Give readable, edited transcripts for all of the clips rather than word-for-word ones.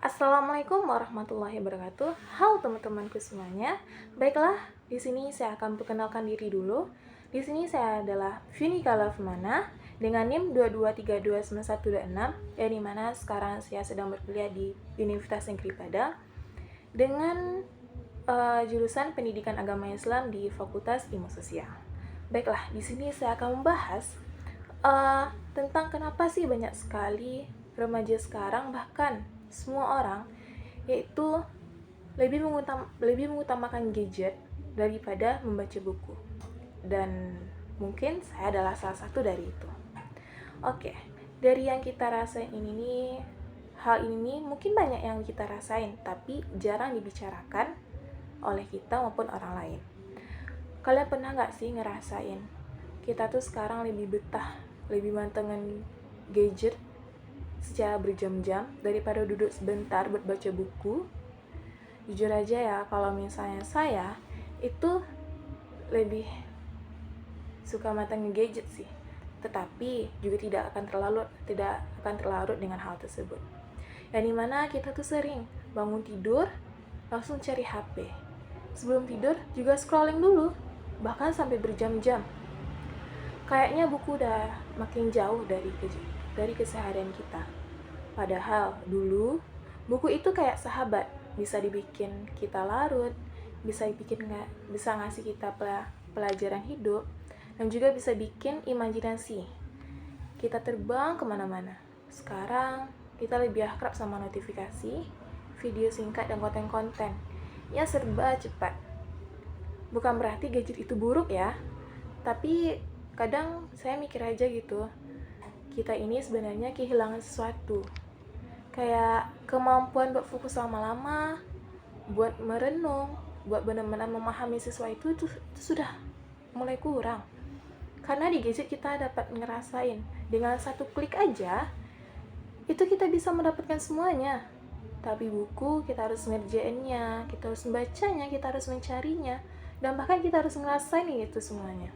Assalamualaikum warahmatullahi wabarakatuh. Halo teman-temanku semuanya. Baiklah, di sini saya akan perkenalkan diri dulu. Di sini saya adalah Funika Lavmana dengan NIM 22329126, yang dimana sekarang saya sedang berkuliah di Universitas Negeri Padang dengan jurusan Pendidikan Agama Islam di Fakultas Ilmu Sosial. Baiklah, di sini saya akan membahas tentang kenapa sih banyak sekali remaja sekarang, bahkan semua orang, yaitu lebih mengutamakan gadget daripada membaca buku. Dan mungkin saya adalah salah satu dari itu. Oke, dari yang kita rasain hal ini mungkin banyak yang kita rasain, tapi jarang dibicarakan oleh kita maupun orang lain. Kalian pernah gak sih ngerasain kita tuh sekarang lebih betah, lebih mantengin gadget secara berjam-jam daripada duduk sebentar buat baca buku? Jujur aja ya, kalau misalnya saya itu lebih suka mantengin gadget sih, tetapi juga tidak akan terlarut dengan hal tersebut. Yang dimana kita tuh sering bangun tidur langsung cari HP, sebelum tidur juga scrolling dulu, bahkan sampai berjam-jam. Kayaknya buku udah makin jauh dari keseharian kita. Padahal dulu buku itu kayak sahabat, bisa dibikin kita larut, bisa ngasih kita pelajaran hidup, dan juga bisa bikin imajinasi kita terbang kemana-mana. Sekarang kita lebih akrab sama notifikasi, video singkat, dan konten-konten yang serba cepat. Bukan berarti gadget itu buruk ya, tapi kadang saya mikir aja gitu, kita ini sebenarnya kehilangan sesuatu, kayak kemampuan buat fokus lama-lama, buat merenung, buat benar-benar memahami sesuatu itu sudah mulai kurang. Karena di gadget kita dapat ngerasain dengan satu klik aja itu kita bisa mendapatkan semuanya. Tapi buku kita harus ngerjainnya, kita harus membacanya, kita harus mencarinya, dan bahkan kita harus ngerasain itu semuanya.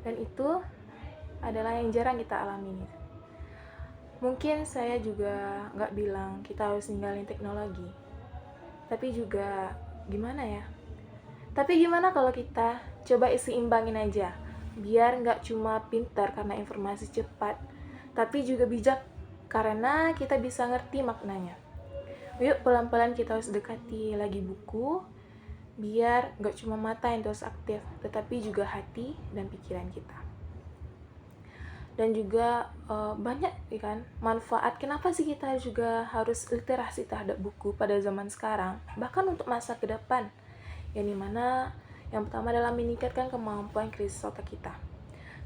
Dan itu adalah yang jarang kita alami. Mungkin saya juga nggak bilang kita harus ninggalin teknologi, tapi juga gimana ya? Tapi gimana kalau kita coba seimbangin aja, biar nggak cuma pintar karena informasi cepat, tapi juga bijak karena kita bisa ngerti maknanya. Yuk pelan-pelan kita harus dekati lagi buku, biar nggak cuma mata yang terus aktif, tetapi juga hati dan pikiran kita. Dan juga banyak kan manfaat kenapa sih kita juga harus literasi terhadap buku pada zaman sekarang, bahkan untuk masa ke depan, yang dimana yang pertama adalah meningkatkan kemampuan krisis otak kita.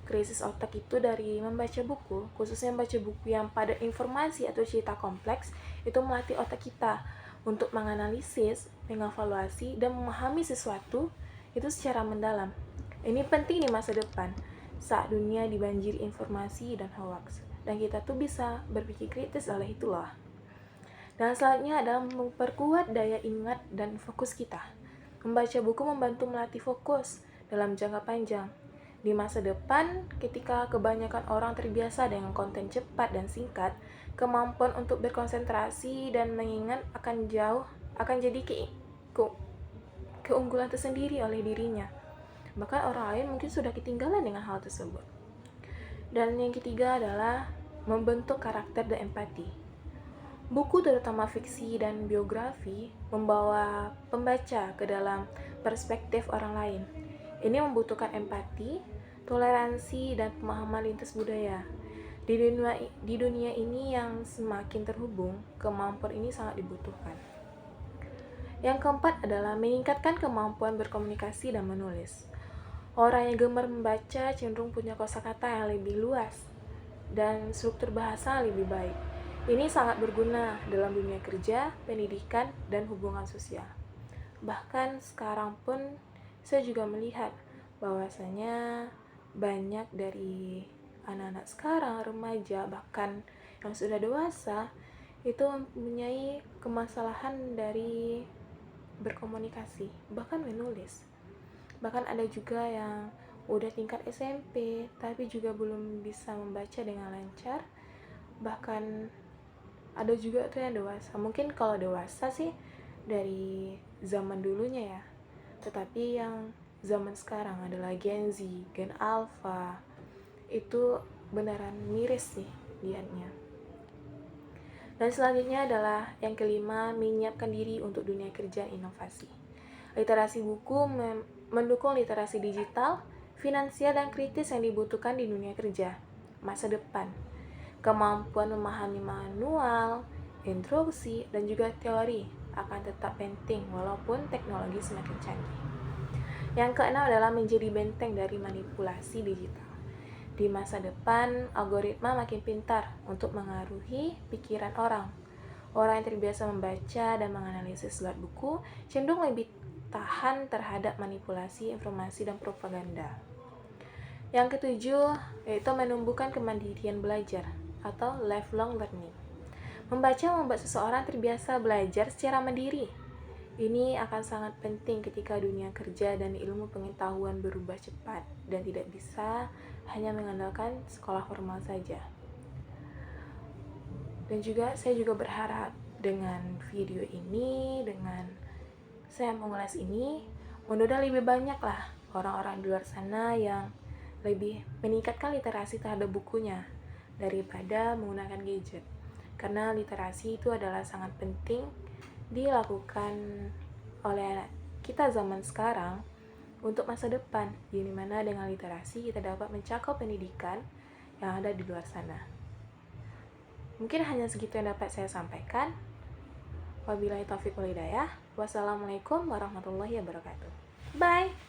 Krisis otak itu dari membaca buku, khususnya membaca buku yang padat informasi atau cerita kompleks, itu melatih otak kita untuk menganalisis, mengevaluasi, dan memahami sesuatu itu secara mendalam. Ini penting di masa depan, saat dunia dibanjiri informasi dan hoax, dan kita tuh bisa berpikir kritis oleh itulah. Dan selanjutnya adalah memperkuat daya ingat dan fokus kita. Membaca buku membantu melatih fokus dalam jangka panjang. Di masa depan, ketika kebanyakan orang terbiasa dengan konten cepat dan singkat, kemampuan untuk berkonsentrasi dan mengingat akan jadi keunggulan tersendiri oleh dirinya. Bahkan orang lain mungkin sudah ketinggalan dengan hal tersebut. Dan yang ketiga adalah membentuk karakter dan empati. Buku terutama fiksi dan biografi membawa pembaca ke dalam perspektif orang lain. Ini membutuhkan empati, toleransi, dan pemahaman lintas budaya. Di dunia ini yang semakin terhubung, kemampuan ini sangat dibutuhkan. Yang keempat adalah meningkatkan kemampuan berkomunikasi dan menulis. Orang yang gemar membaca cenderung punya kosakata yang lebih luas dan struktur bahasa yang lebih baik. Ini sangat berguna dalam dunia kerja, pendidikan, dan hubungan sosial. Bahkan sekarang pun saya juga melihat bahwasanya banyak dari anak-anak sekarang, remaja, bahkan yang sudah dewasa, itu mempunyai kemasalahan dari berkomunikasi, bahkan menulis. Bahkan ada juga yang udah tingkat SMP, tapi juga belum bisa membaca dengan lancar, bahkan ada juga tuh yang dewasa. Mungkin kalau dewasa sih dari zaman dulunya ya, tetapi yang zaman sekarang adalah Gen Z, Gen Alpha, itu beneran miris sih liatnya. Dan selanjutnya adalah yang kelima, menyiapkan diri untuk dunia kerja inovasi. Literasi buku mendukung literasi digital, finansial, dan kritis yang dibutuhkan di dunia kerja masa depan. Kemampuan memahami manual, instruksi, dan juga teori akan tetap penting walaupun teknologi semakin canggih. Yang keenam adalah menjadi benteng dari manipulasi digital. Di masa depan, algoritma makin pintar untuk mengaruhi pikiran orang. Orang yang terbiasa membaca dan menganalisis lewat buku cenderung lebih tahan terhadap manipulasi informasi dan propaganda. Yang ketujuh, yaitu menumbuhkan kemandirian belajar atau lifelong learning. Membaca membuat seseorang terbiasa belajar secara mandiri. Ini akan sangat penting ketika dunia kerja dan ilmu pengetahuan berubah cepat dan tidak bisa hanya mengandalkan sekolah formal saja. Dan juga saya juga berharap dengan video ini, dengan saya mengulas ini, mudah-mudahan lebih banyak lah orang-orang di luar sana yang lebih meningkatkan literasi terhadap bukunya daripada menggunakan gadget. Karena literasi itu adalah sangat penting dilakukan oleh kita zaman sekarang untuk masa depan, di mana dengan literasi kita dapat mencakup pendidikan yang ada di luar sana. Mungkin hanya segitu yang dapat saya sampaikan. Wabillahi taufiq wal hidayah. Wassalamualaikum warahmatullahi wabarakatuh. Bye.